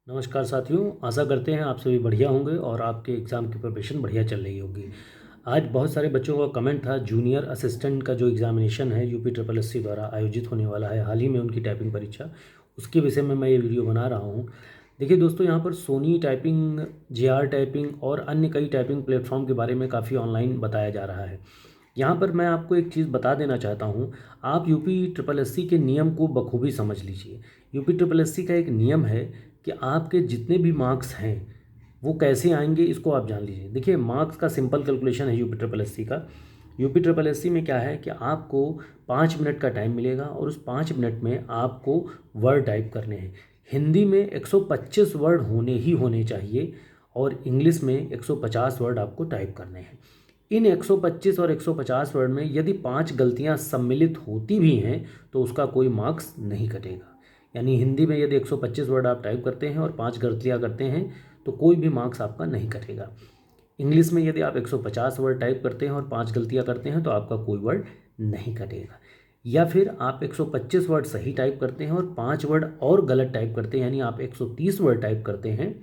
नमस्कार साथियों, आशा करते हैं आप सभी बढ़िया होंगे और आपके एग्ज़ाम की प्रिपरेशन बढ़िया चल रही होगी। आज बहुत सारे बच्चों का कमेंट था जूनियर असिस्टेंट का जो एग्ज़ामिनेशन है यूपी ट्रिपल एससी द्वारा आयोजित होने वाला है, हाल ही में उनकी टाइपिंग परीक्षा, उसके विषय में मैं ये वीडियो बना रहा हूँ। देखिए दोस्तों, यहाँ पर सोनी टाइपिंग, जेआर टाइपिंग और अन्य कई टाइपिंग प्लेटफॉर्म के बारे में काफ़ी ऑनलाइन बताया जा रहा है। यहाँ पर मैं आपको एक चीज़ बता देना चाहता हूँ, आप यूपी ट्रिपल एससी के नियम को बखूबी समझ लीजिए। यूपी ट्रिपल एससी का एक नियम है कि आपके जितने भी मार्क्स हैं वो कैसे आएंगे, इसको आप जान लीजिए। देखिए, मार्क्स का सिंपल कैलकुलेशन है यूपी ट्रिपल एससी का। यूपी ट्रिपल एससी में क्या है कि आपको 5 मिनट का टाइम मिलेगा और उस 5 मिनट में आपको वर्ड टाइप करने हैं। हिंदी में 125 वर्ड होने ही होने चाहिए और इंग्लिश में 150 वर्ड आपको टाइप करने हैं। इन 125 और 150 वर्ड में यदि 5 गलतियां सम्मिलित होती भी हैं तो उसका कोई मार्क्स नहीं कटेगा। यानी हिंदी में यदि 125 वर्ड आप टाइप करते हैं और 5 गलतियां करते हैं तो कोई भी मार्क्स आपका नहीं कटेगा। इंग्लिश में यदि आप 150 वर्ड टाइप करते हैं और 5 गलतियां करते हैं तो आपका कोई वर्ड नहीं कटेगा। या फिर आप 125 वर्ड सही टाइप करते हैं और 5 वर्ड और गलत टाइप करते हैं, यानी आप 130 वर्ड टाइप करते हैं।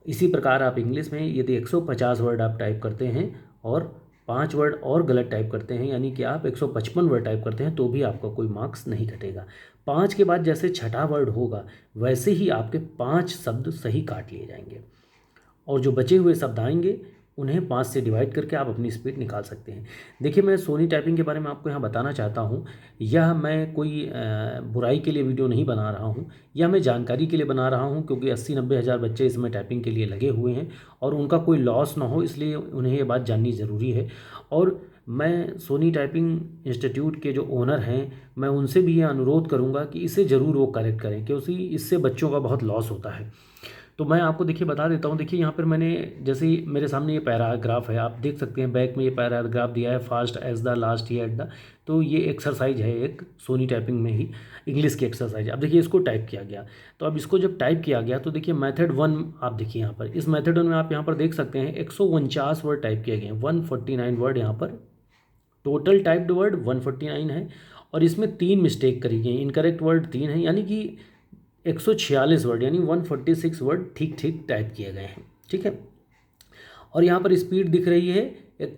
इसी प्रकार आप इंग्लिश में यदि 150 वर्ड आप टाइप करते हैं और 5 वर्ड और गलत टाइप करते हैं, यानी कि आप 155 वर्ड टाइप करते हैं, तो भी आपका कोई मार्क्स नहीं कटेगा। 5 के बाद जैसे छठा वर्ड होगा वैसे ही आपके 5 शब्द सही काट लिए जाएंगे और जो बचे हुए शब्द आएंगे उन्हें 5 से डिवाइड करके आप अपनी स्पीड निकाल सकते हैं। देखिए, मैं सोनी टाइपिंग के बारे में आपको यहाँ बताना चाहता हूँ। यह मैं कोई बुराई के लिए वीडियो नहीं बना रहा हूँ, यह मैं जानकारी के लिए बना रहा हूँ, क्योंकि 80-90 हज़ार बच्चे इसमें टाइपिंग के लिए लगे हुए हैं और उनका कोई लॉस ना हो, इसलिए उन्हें ये बात जाननी ज़रूरी है। और मैं सोनी टाइपिंग इंस्टीट्यूट के जो ओनर हैं, मैं उनसे भी ये अनुरोध करूँगा कि इसे ज़रूर वो करेक्ट करें, क्योंकि इससे बच्चों का बहुत लॉस होता है। तो मैं आपको देखिए बता देता हूँ। देखिए, यहाँ पर मैंने, जैसे ही मेरे सामने ये पैराग्राफ है, आप देख सकते हैं बैक में ये पैराग्राफ दिया है, fast as the last year at the. तो ये एक्सरसाइज है एक सोनी टाइपिंग में ही, इंग्लिश की एक्सरसाइज। अब देखिए, इसको टाइप किया गया। तो अब इसको जब टाइप किया गया तो देखिए मेथड 1, आप देखिए यहाँ पर इस मेथड 1 में आप यहाँ पर देख सकते हैं 149 वर्ड टाइप किए गए हैं, 149 वर्ड यहाँ पर टोटल टाइप्ड वर्ड 149 है और इसमें 3 मिस्टेक करी गई, इनकरेक्ट वर्ड 3 है, यानी कि 146 वर्ड यानी 146 वर्ड ठीक ठीक टाइप किए गए हैं। ठीक है, और यहाँ पर स्पीड दिख रही है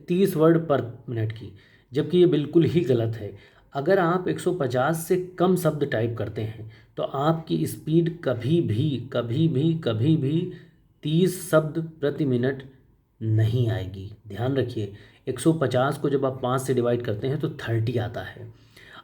30 वर्ड पर मिनट की, जबकि ये बिल्कुल ही गलत है। अगर आप 150 से कम शब्द टाइप करते हैं तो आपकी स्पीड कभी भी कभी भी कभी भी 30 शब्द प्रति मिनट नहीं आएगी। ध्यान रखिए, 150 को जब आप 5 से डिवाइड करते हैं तो 30 आता है।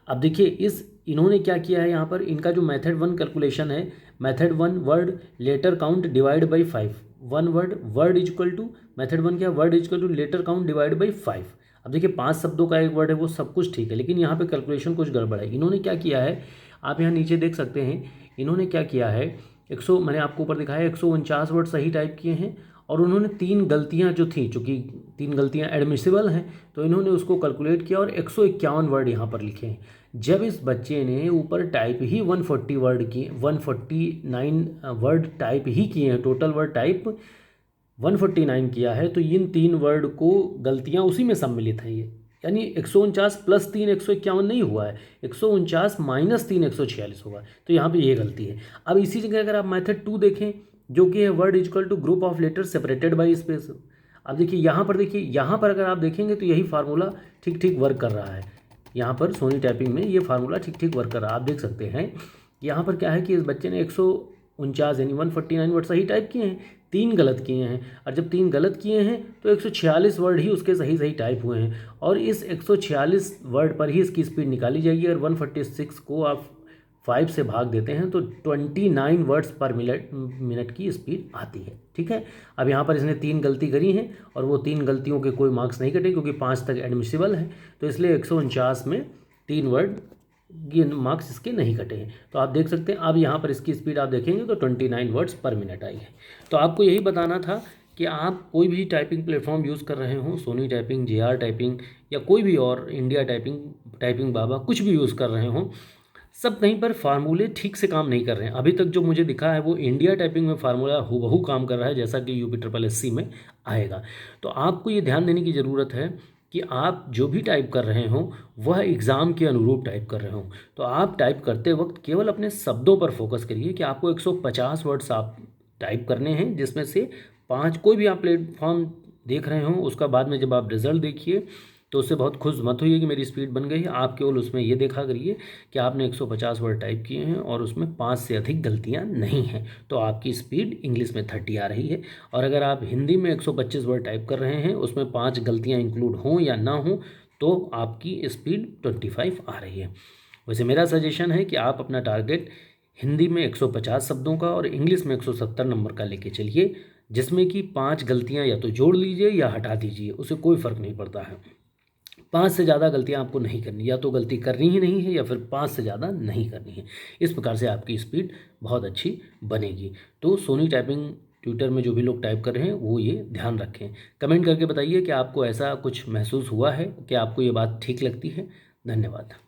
अब देखिए, इन्होंने क्या किया है, यहाँ पर इनका जो मेथड 1 कैलकुलेशन है, method 1 word letter count divide by 5, one word is equal to, method 1 क्या, word is equal to letter count divide by 5। अब देखिए, 5 शब्दों का एक वर्ड है, वो सब कुछ ठीक है, लेकिन यहाँ पे कैलकुलेशन कुछ गड़बड़ है। इन्होंने क्या किया है, आप यहाँ नीचे देख सकते हैं, इन्होंने क्या किया है, 100, मैंने आपको ऊपर दिखाया 149 वर्ड सही टाइप किए हैं और उन्होंने 3 गलतियां जो थी, चूँकि 3 गलतियां एडमिसिबल हैं, तो इन्होंने उसको कैलकुलेट किया और 151 वर्ड यहाँ पर लिखे हैं। जब इस बच्चे ने ऊपर टाइप ही 140 वर्ड की, 149 वर्ड टाइप ही किए हैं, टोटल वर्ड टाइप 149 किया है, तो इन 3 वर्ड को गलतियां उसी में सम्मिलित हैं। ये यानी 149 प्लस 3 151 नहीं हुआ है, 149 माइनस 3 146 होगा, तो यहाँ पे ये गलती है। अब इसी जगह अगर आप मेथड 2 देखें, जो कि है word equal to group of letter separated by space. अब देखिए यहाँ पर, देखिए यहाँ पर अगर आप देखेंगे तो यही फार्मूला ठीक ठीक वर्क कर रहा है। यहाँ पर सोनी टाइपिंग में ये फार्मूला ठीक ठीक वर्क कर रहा है, आप देख सकते हैं। यहाँ पर क्या है कि इस बच्चे ने 149 यानी 149 वर्ड सही टाइप किए हैं, 3 गलत किए हैं, और जब 3 गलत किए हैं तो 146 वर्ड ही उसके सही सही टाइप हुए हैं और इस 146 वर्ड पर ही इसकी स्पीड निकाली जाएगी। और 146 को आप 5 से भाग देते हैं तो 29 वर्ड्स पर मिनट की स्पीड आती है। ठीक है, अब यहाँ पर इसने 3 गलती करी हैं और वो 3 गलतियों के कोई मार्क्स नहीं कटे, क्योंकि 5 तक एडमिसिबल है, तो इसलिए 149 में 3 वर्ड ये मार्क्स इसके नहीं कटे हैं। तो आप देख सकते हैं, अब यहाँ पर इसकी स्पीड आप देखेंगे तो 29 वर्ड्स पर मिनट आई है। तो आपको यही बताना था कि आप कोई भी टाइपिंग प्लेटफॉर्म यूज़ कर रहे हों, सोनी टाइपिंग, जेआर टाइपिंग या कोई भी और, इंडिया टाइपिंग, टाइपिंग बाबा, कुछ भी यूज़ कर रहे हों, सब कहीं पर फार्मूले ठीक से काम नहीं कर रहे हैं। अभी तक जो मुझे दिखा है वो इंडिया टाइपिंग में फार्मूला हूबहू काम कर रहा है, जैसा कि यूपी ट्रिपल एससी में आएगा। तो आपको ये ध्यान देने की ज़रूरत है कि आप जो भी टाइप कर रहे हों वह एग्ज़ाम के अनुरूप टाइप कर रहे हों। तो आप टाइप करते वक्त केवल अपने शब्दों पर फोकस करिए कि आपको 150 वर्ड्स आप टाइप करने हैं, जिसमें से 5 कोई भी आप प्लेटफॉर्म देख रहे हो उसका बाद में जब आप रिज़ल्ट देखिए तो उससे बहुत खुश मत होइए कि मेरी स्पीड बन गई है। आप केवल उसमें ये देखा करिए कि आपने 150 वर्ड टाइप किए हैं और उसमें 5 से अधिक गलतियां नहीं हैं, तो आपकी स्पीड इंग्लिश में 30 आ रही है। और अगर आप हिंदी में 125 वर्ड टाइप कर रहे हैं, उसमें 5 गलतियां इंक्लूड हों या ना हों, तो आपकी स्पीड 25 आ रही है। वैसे मेरा सजेशन है कि आप अपना टारगेट हिंदी में 150 शब्दों का और इंग्लिश में 170 नंबर का लेके चलिए, जिसमें कि 5 गलतियां या तो जोड़ लीजिए या हटा दीजिए, उससे कोई फ़र्क नहीं पड़ता है। 5 से ज़्यादा गलतियाँ आपको नहीं करनी, या तो गलती करनी ही नहीं है या फिर 5 से ज़्यादा नहीं करनी है। इस प्रकार से आपकी स्पीड बहुत अच्छी बनेगी। तो सोनी टाइपिंग ट्यूटर में जो भी लोग टाइप कर रहे हैं वो ये ध्यान रखें। कमेंट करके बताइए कि आपको ऐसा कुछ महसूस हुआ है, कि आपको ये बात ठीक लगती है। धन्यवाद।